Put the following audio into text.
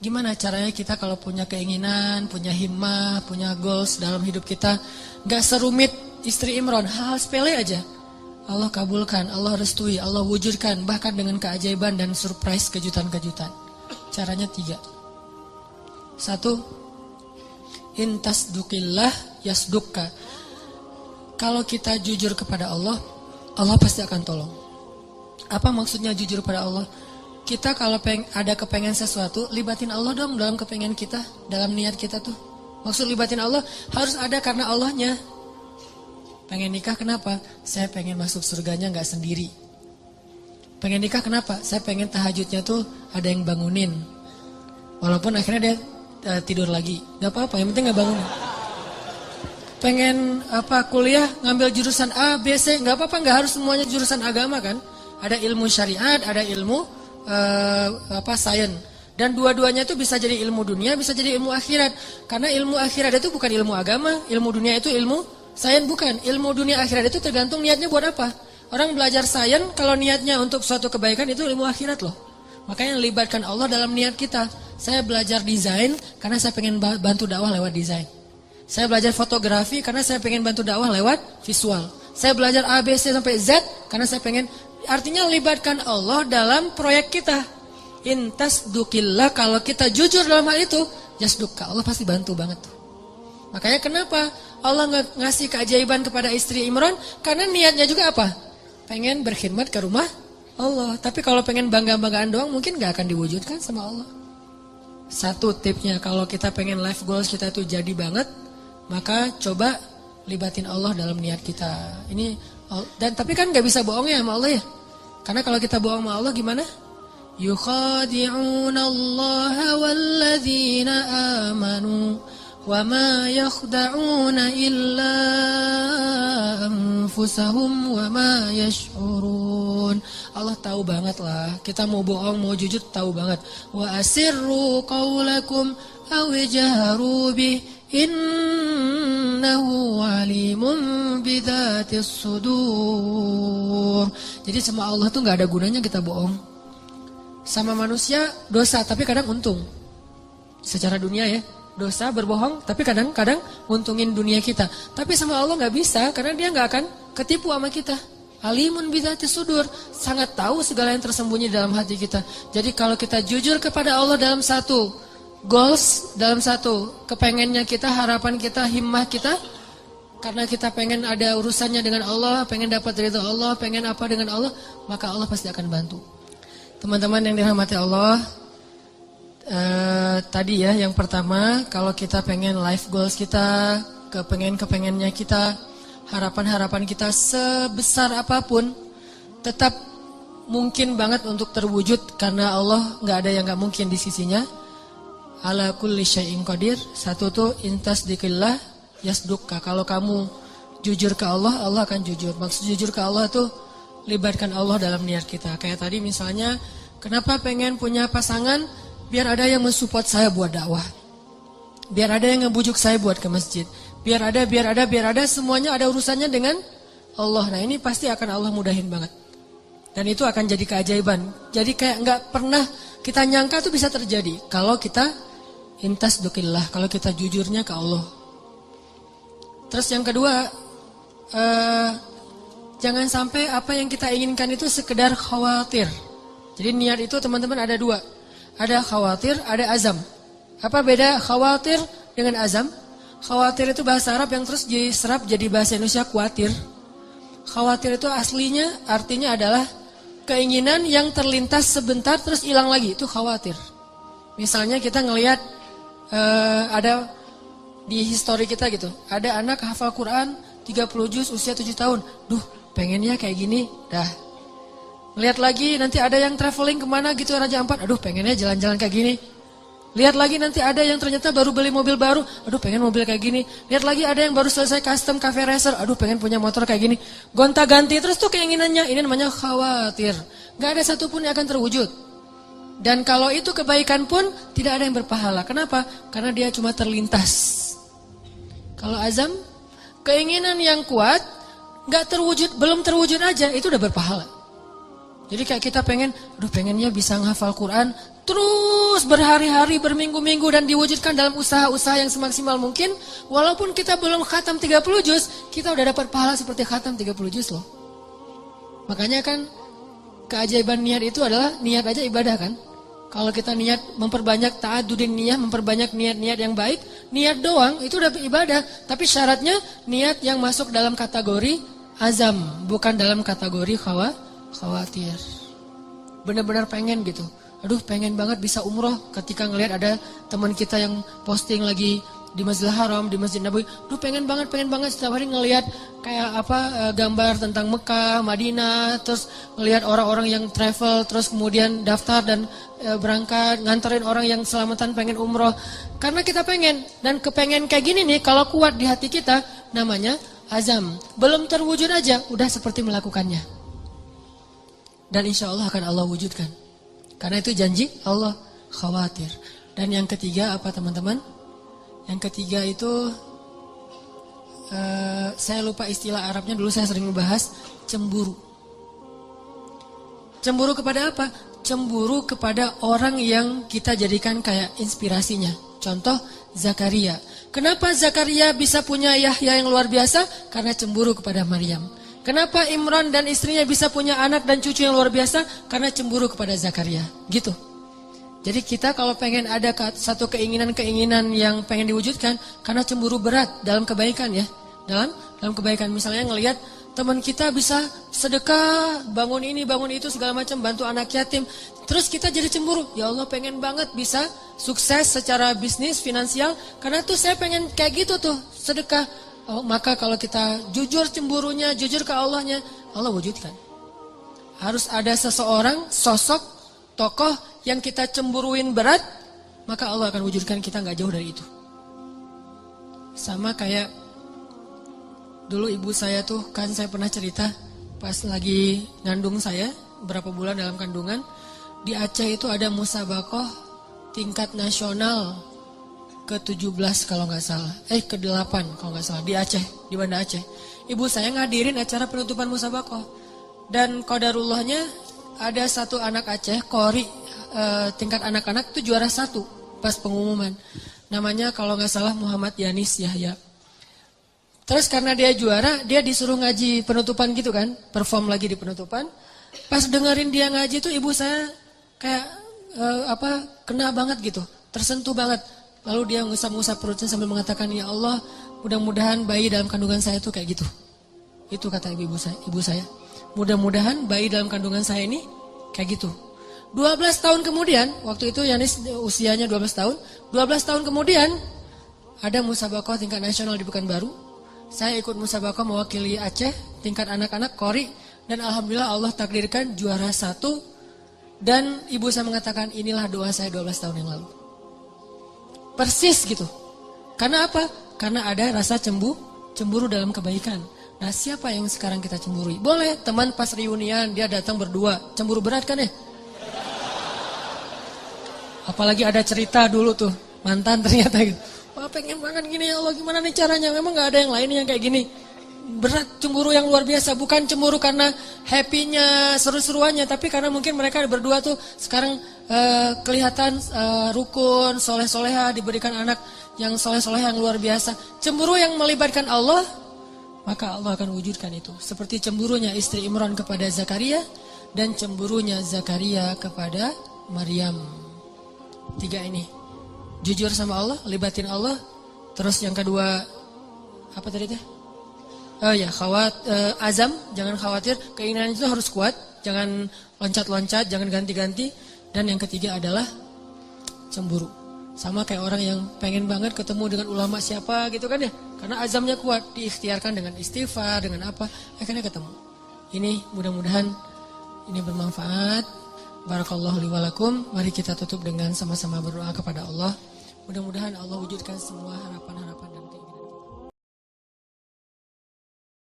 Gimana caranya kita kalau punya keinginan, punya himmah, punya goals dalam hidup kita, gak serumit istri Imran, hal sepele aja. Allah kabulkan, Allah restui, Allah wujudkan, bahkan dengan keajaiban dan surprise kejutan-kejutan. Caranya 3. 1, intasdukillah yasdukka. Kalau kita jujur kepada Allah, Allah pasti akan tolong. Apa maksudnya jujur pada Allah? Kita kalau ada kepengen sesuatu, libatin Allah dong dalam kepengen kita, dalam niat kita tuh. Maksud libatin Allah harus ada karena Allahnya. Pengen nikah kenapa? Saya pengen masuk surganya gak sendiri. Pengen nikah kenapa? Saya pengen tahajudnya tuh ada yang bangunin. Walaupun akhirnya dia tidur lagi, gak apa-apa, yang penting gak bangunin. Pengen kuliah ngambil jurusan A, B, C, gak apa-apa, gak harus semuanya jurusan agama kan. Ada ilmu syariat, ada ilmu sains, dan dua-duanya itu bisa jadi ilmu dunia, bisa jadi ilmu akhirat. Karena ilmu akhirat itu bukan ilmu agama, ilmu dunia itu ilmu sains bukan. Ilmu dunia akhirat itu tergantung niatnya buat apa. Orang belajar sains kalau niatnya untuk suatu kebaikan itu ilmu akhirat loh. Makanya libatkan Allah dalam niat kita. Saya belajar desain karena saya pengen bantu dakwah lewat desain. Saya belajar fotografi karena saya pengen bantu dakwah lewat visual. Saya belajar A, B, C sampai Z karena saya pengen. Artinya libatkan Allah dalam proyek kita. Intasdukillah, kalau kita jujur dalam hal itu, yasdukka, Allah pasti bantu banget. Makanya kenapa Allah ngasih keajaiban kepada istri Imran? Karena niatnya juga apa? Pengen berkhidmat ke rumah Allah. Tapi kalau pengen bangga-banggaan doang mungkin gak akan diwujudkan sama Allah. 1 tipsnya, kalau kita pengen life goals kita itu jadi banget, maka coba libatin Allah dalam niat kita. Dan tapi kan gak bisa bohong ya sama Allah ya. Karena kalau kita bohong sama Allah gimana? Yukhadi'una Allah walladzina amanu wa ma yakhda'una illa anfusahum wa ma yash'urun. Allah tahu banget lah. Kita mau bohong, mau jujur tahu banget. Wa asirru qawlakum aw jaharu bih innahu alimun bidzatis sudur. Jadi sama Allah tuh gak ada gunanya kita bohong. Sama manusia dosa tapi kadang untung. Secara dunia ya, dosa berbohong tapi kadang-kadang untungin dunia kita. Tapi sama Allah gak bisa karena dia gak akan ketipu sama kita. Alimun bidzatis sudur, sangat tahu segala yang tersembunyi dalam hati kita. Jadi kalau kita jujur kepada Allah dalam satu goals, dalam satu kepengennya kita, harapan kita, himmah kita, karena kita pengen ada urusannya dengan Allah, pengen dapat ridha Allah, pengen apa dengan Allah, maka Allah pasti akan bantu. Teman-teman yang dirahmati Allah, tadi ya yang pertama, kalau kita pengen life goals kita, kepengennya kita, harapan-harapan kita sebesar apapun, tetap mungkin banget untuk terwujud karena Allah nggak ada yang nggak mungkin di sisinya. Ala kulli syai'in qadir. 1 tuh intasdikillah yasdukka. Kalau kamu jujur ke Allah, Allah akan jujur. Maksud jujur ke Allah tuh libatkan Allah dalam niat kita. Kayak tadi misalnya, kenapa pengen punya pasangan? Biar ada yang mensupport saya buat dakwah. Biar ada yang ngebujuk saya buat ke masjid. Biar ada semuanya ada urusannya dengan Allah. Nah ini pasti akan Allah mudahin banget. Dan itu akan jadi keajaiban. Jadi kayak nggak pernah kita nyangka tuh bisa terjadi kalau kita intasdukillah, kalau kita jujurnya ke Allah. Terus yang kedua, jangan sampai apa yang kita inginkan itu sekedar khawatir. Jadi niat itu teman-teman ada 2. Ada khawatir, ada azam. Apa beda khawatir dengan azam? Khawatir itu bahasa Arab yang terus diserap jadi bahasa Indonesia khawatir. Khawatir itu aslinya artinya adalah keinginan yang terlintas sebentar terus hilang lagi, itu khawatir. Misalnya kita ngelihat ada di histori kita gitu, ada anak hafal Quran 30 juz usia 7 tahun. Duh, pengennya kayak gini, dah. Lihat lagi nanti ada yang traveling kemana gitu Raja Ampat, aduh pengennya jalan-jalan kayak gini. Lihat lagi nanti ada yang ternyata baru beli mobil baru, aduh pengen mobil kayak gini. Lihat lagi ada yang baru selesai custom cafe racer, aduh pengen punya motor kayak gini. Gonta-ganti terus tuh keinginannya, ini namanya khawatir. Gak ada satupun yang akan terwujud. Dan kalau itu kebaikan pun tidak ada yang berpahala. Kenapa? Karena dia cuma terlintas. Kalau azam, keinginan yang kuat, gak terwujud, belum terwujud aja, itu udah berpahala. Jadi kayak kita pengen, aduh pengennya bisa menghafal Quran terus berhari-hari, berminggu-minggu dan diwujudkan dalam usaha-usaha yang semaksimal mungkin. Walaupun kita belum khatam 30 juz, kita udah dapat pahala seperti khatam 30 juz loh. Makanya kan keajaiban niat itu adalah niat aja ibadah kan. Kalau kita niat memperbanyak ta'adudin niyah, memperbanyak niat-niat yang baik, niat doang itu udah ibadah. Tapi syaratnya niat yang masuk dalam kategori azam, bukan dalam kategori khawatir. Benar-benar pengen gitu. Aduh pengen banget bisa umroh ketika ngelihat ada teman kita yang posting lagi di Masjidil Haram, di Masjid Nabawi. Aduh pengen banget setiap hari ngelihat kayak gambar tentang Mekah, Madinah, terus ngelihat orang-orang yang travel, terus kemudian daftar dan berangkat nganterin orang yang selamatan pengen umroh. Karena kita pengen, dan kepengen kayak gini nih kalau kuat di hati kita namanya azam. Belum terwujud aja udah seperti melakukannya. Dan insya Allah akan Allah wujudkan. Karena itu janji Allah, khawatir. Dan yang ketiga apa teman-teman? Yang ketiga itu saya lupa istilah Arabnya, dulu saya sering membahas cemburu. Cemburu kepada apa? Cemburu kepada orang yang kita jadikan kayak inspirasinya. Contoh Zakaria. Kenapa Zakaria bisa punya Yahya yang luar biasa? Karena cemburu kepada Maryam. Kenapa Imran dan istrinya bisa punya anak dan cucu yang luar biasa? Karena cemburu kepada Zakaria. Gitu. Jadi kita kalau pengen ada satu keinginan-keinginan yang pengen diwujudkan, karena cemburu berat dalam kebaikan ya. Dalam kebaikan misalnya ngelihat teman kita bisa sedekah, bangun ini, bangun itu segala macam, bantu anak yatim. Terus kita jadi cemburu. Ya Allah pengen banget bisa sukses secara bisnis, finansial. Karena tuh saya pengen kayak gitu tuh, sedekah. Oh, maka kalau kita jujur cemburunya, jujur ke Allahnya, Allah wujudkan. Harus ada seseorang, sosok, tokoh yang kita cemburuin berat, maka Allah akan wujudkan kita gak jauh dari itu. Sama kayak dulu ibu saya tuh, kan saya pernah cerita pas lagi ngandung saya, berapa bulan dalam kandungan, di Aceh itu ada musabakoh tingkat nasional ke-17 kalau gak salah, ke-8 kalau gak salah, di Aceh, di Banda Aceh. Ibu saya ngadirin acara penutupan musabakoh, dan qadarullahnya ada satu anak Aceh, Qori, tingkat anak-anak itu juara 1 pas pengumuman. Namanya kalau nggak salah Muhammad Yanis Yahya. Terus karena dia juara, dia disuruh ngaji penutupan gitu kan, perform lagi di penutupan. Pas dengerin dia ngaji tuh ibu saya kayak kena banget gitu, tersentuh banget. Lalu dia ngusap-ngusap perutnya sambil mengatakan, ya Allah, mudah-mudahan bayi dalam kandungan saya tuh kayak gitu. Itu kata ibu saya. Mudah-mudahan bayi dalam kandungan saya ini kayak gitu. 12 tahun kemudian, waktu itu Yanis usianya 12 tahun. 12 tahun kemudian, ada musabakoh tingkat nasional di Pekanbaru. Saya ikut musabakoh mewakili Aceh, tingkat anak-anak, Qori. Dan Alhamdulillah Allah takdirkan juara 1. Dan ibu saya mengatakan, inilah doa saya 12 tahun yang lalu. Persis gitu. Karena apa? Karena ada rasa cemburu dalam kebaikan. Nah siapa yang sekarang kita cemburui? Boleh, teman pas reunian, dia datang berdua. Cemburu berat kan ya? Apalagi ada cerita dulu tuh, mantan ternyata gitu. Wah pengen banget gini ya Allah, gimana nih caranya? Memang gak ada yang lain yang kayak gini. Berat, cemburu yang luar biasa. Bukan cemburu karena happy-nya, seru-seruannya. Tapi karena mungkin mereka berdua tuh sekarang kelihatan rukun, soleh-soleha, diberikan anak yang soleh-soleha yang luar biasa. Cemburu yang melibatkan Allah, maka Allah akan wujudkan itu. Seperti cemburunya istri Imran kepada Zakaria, dan cemburunya Zakaria kepada Maryam. 3 ini, jujur sama Allah, libatin Allah. Terus yang kedua, apa tadi teh? Azam, jangan khawatir. Keinginan itu harus kuat, jangan loncat-loncat, jangan ganti-ganti. Dan yang ketiga adalah cemburu. Sama kayak orang yang pengen banget ketemu dengan ulama siapa gitu kan ya. Karena azamnya kuat, diikhtiarkan dengan istighfar, dengan apa, akhirnya ketemu. Ini mudah-mudahan ini bermanfaat. Barakallahu li walakum. Mari kita tutup dengan sama-sama berdoa kepada Allah. Mudah-mudahan Allah wujudkan semua harapan-harapan